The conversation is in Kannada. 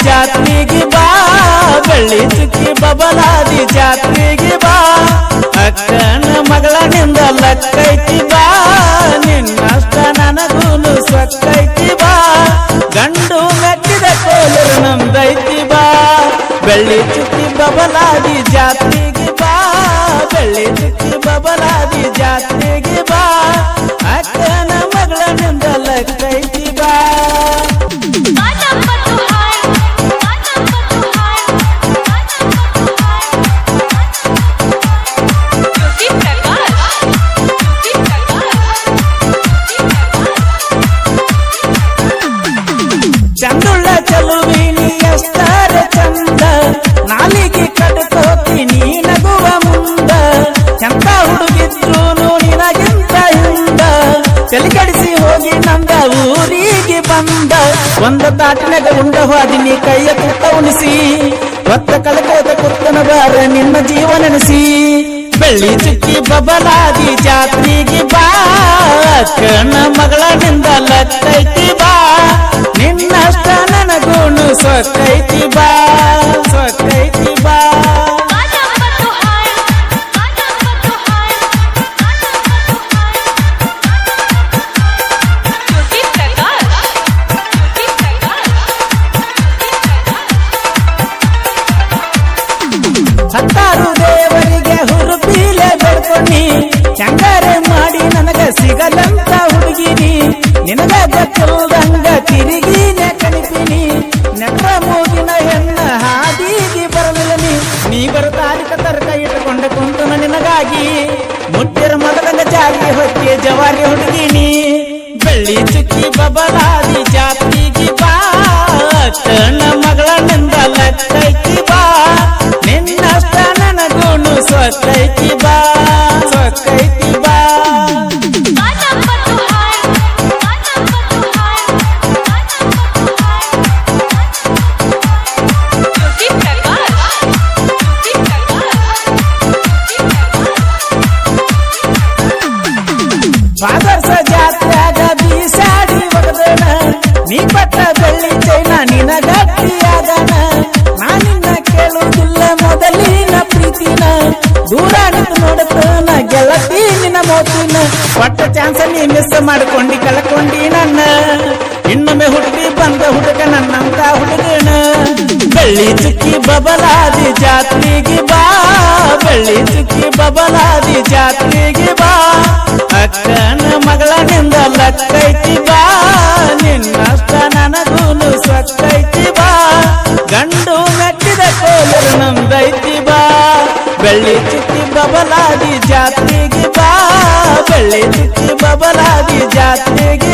ಜಾತ್ರೆಗೆ ಬಾ ಬೆಳ್ಳಿ ಚುಕ್ಕಿ ಬಬಲಾದಿ ಜಾತ್ರೆಗೆ ಬಾ ಅಕ್ಕನ ಮಗಳ ನಿಂದ ಲಕ್ಕೈತಿ ಬಾ ನಿನ್ನಷ್ಟ ನನಗೂನು ಸೊಕ್ಕೈತಿ ಬಾ ಗಂಡು ಮೆಟ್ಟಿದ ಕೋಲರು ನಮ್ದೈತಿ ಬಾ ಬೆಳ್ಳಿ ಚುಕ್ಕಿ ಬಬಲಾದಿ ಜಾತ್ರೆಗೆ ಬಾ ಬೆಳ್ಳಿ ಚುಕ್ಕಿ ಬಬಲಾದಿ ಜಾತ್ರೆಗೆ ಬಾ ಅಕ್ಕನ ಮಗಳ ನಿಂದ ಲಕ್ಕೈತಿ ಬಾ ಚಂದುಳ್ಳ ಚಲುವಿನಿ ಎಷ್ಟರ ಚಂದ ನಾಲಿಗೆ ಕಡ್ಕೋತಿ ನೀ ನಗುವ ಮುಂದ ಚಂದ ಹುಡುಗಿದ್ರು ನಿನಗಿಂತ ಹಿಂದ ತಲೆಕಡಿಸಿ ಹೋಗಿ ನಂದ ಊರಿಗೆ ಬಂದ ಒಂದ ತಾಟಿನಾಗ ಉಂಡ ಹೋದಿನಿ ಕೈಯ ತುತ್ತ ಉಣಿಸಿ ಹೊತ್ತ ಕಳಕೋತ ಕುತ್ತನ ಬಾರ ನಿನ್ನ ಜೀವ ನೆನೆಸಿ ಬೆಳ್ಳಿ ಚುಕ್ಕಿ ಬಬಲಾದಿ ಜಾತ್ರೆಗೆ ಬಾ ಕಣ್ಣ ಮಗಳ ನಿಂದ ಲಕ್ಕೈತಿ ಬಾ ನಿನ್ನಷ್ಟ ನನಗೂನು ಸೊಕ್ಕೈತಿ ಬಾ ಸೊಕ್ಕೈತಿ ಬಾ ಹತ್ತಾರು ದೇವರಿಗೆ ಹುರುಪೀಲೆ ಬೆಳ್ಕೊಂಡಿ ಚಂಗಾರೆ ಮಾಡಿ ನನಗ ಸಿಗಲಂತ ಹುಡುಗಿನಿ ನಿನಗ ಗೊತ್ತಿಲ್ಲದಂಗ ತಿರುಗಿನೆ ಕಣಿಪಿನಿ ನೆಟ್ಟ ಮೂಗಿನ ಹೆಣ್ಣ ಹಾದಿಗೆ ಬರಲಿಲ್ಲ ನೀ ಬರುತ್ತಾರಿಕ ತರ್ಕ ಇಟ್ಟುಕೊಂಡ ಕುಂತನ ನಿನಗಾಗಿ ಮುಟ್ಟಿರ ಮೊದಲಂಗ ಜಾಗಿ ಹೊಕ್ಕೆ ಜವಾರಿ ಹುಡುಗಿನಿ ಬೆಳ್ಳಿ ಚುಕ್ಕಿ ಬಬಲಾದಿ ಜಾತ್ರೆಗೆ ಬಾ ಕಣ್ಣ ಮಗಳ ನಿಂದ ಲಕ್ಕೈತಿ ಬಾ ನಿನ್ನಷ್ಟ ನನಗೂನು ಸೊಕ್ಕೈತಿ ಬಾ ಸೊಕ್ಕೈತಿ ಬಾ ಫಾದರ್ಸ ಜಾತ್ರೆಯಾಗ ಬೀಸಾಡಿ ಒಗದನ ನೀ ಪಟ್ಟ ಬೆಳ್ಳಿ ಚೈನ ನಿನ ಗಟ್ಟಿಯಾಗನ ನಾನಿನ್ನ ಕೇಳುವುದಿಲ್ಲ ಮೊದಲಿನ ಪ್ರೀತಿನ ದೂರ ನಿಂತು ನೋಡುತ್ತನ ಗೆಳತಿ ನಿನ್ನ ಮೋತಿನ ಒಟ್ಟ ಚಾನ್ಸ ನೀ ಮಿಸ್ ಮಾಡ್ಕೊಂಡಿ ಕಳ್ಕೊಂಡಿ ನನ್ನ ಇನ್ನೊಮ್ಮೆ ಹುಟ್ಟಿ ಬಂದ ಹುಡುಗ ನನ್ನಂತ ಹುಡುಗನ ಬೆಳ್ಳಿ ಚುಕ್ಕಿ ಬಬಲಾದಿ ಜಾತ್ರೆಗೆ ಬಾ ಬೆಳ್ಳಿ ಚುಕ್ಕಿ ಬಬಲಾದಿ ಜಾತ್ರೆಗೆ ಬಾ ಅಕ್ಕನ ಮಗಳ ನಿಂದ ಲಕ್ಕೈತಿ ಬಾ ನಿನ್ನಷ್ಟ ನನಗೂನು ಸೊಕ್ಕೈತಿ ಬಾ ಗಂಡು ಮೆಟ್ಟಿದ ಕೋಲರು ನಮ್ದೈತಿ ಬಾ ಬೆಳ್ಳಿ ಚುಕ್ಕಿ ಬಬಲಾದಿ ಜಾತ್ರೆಗೆ ಬಾ ಬೆಳ್ಳಿ ಚುಕ್ಕಿ ಬಬಲಾದಿ ಜಾತ್ರೆಗೆ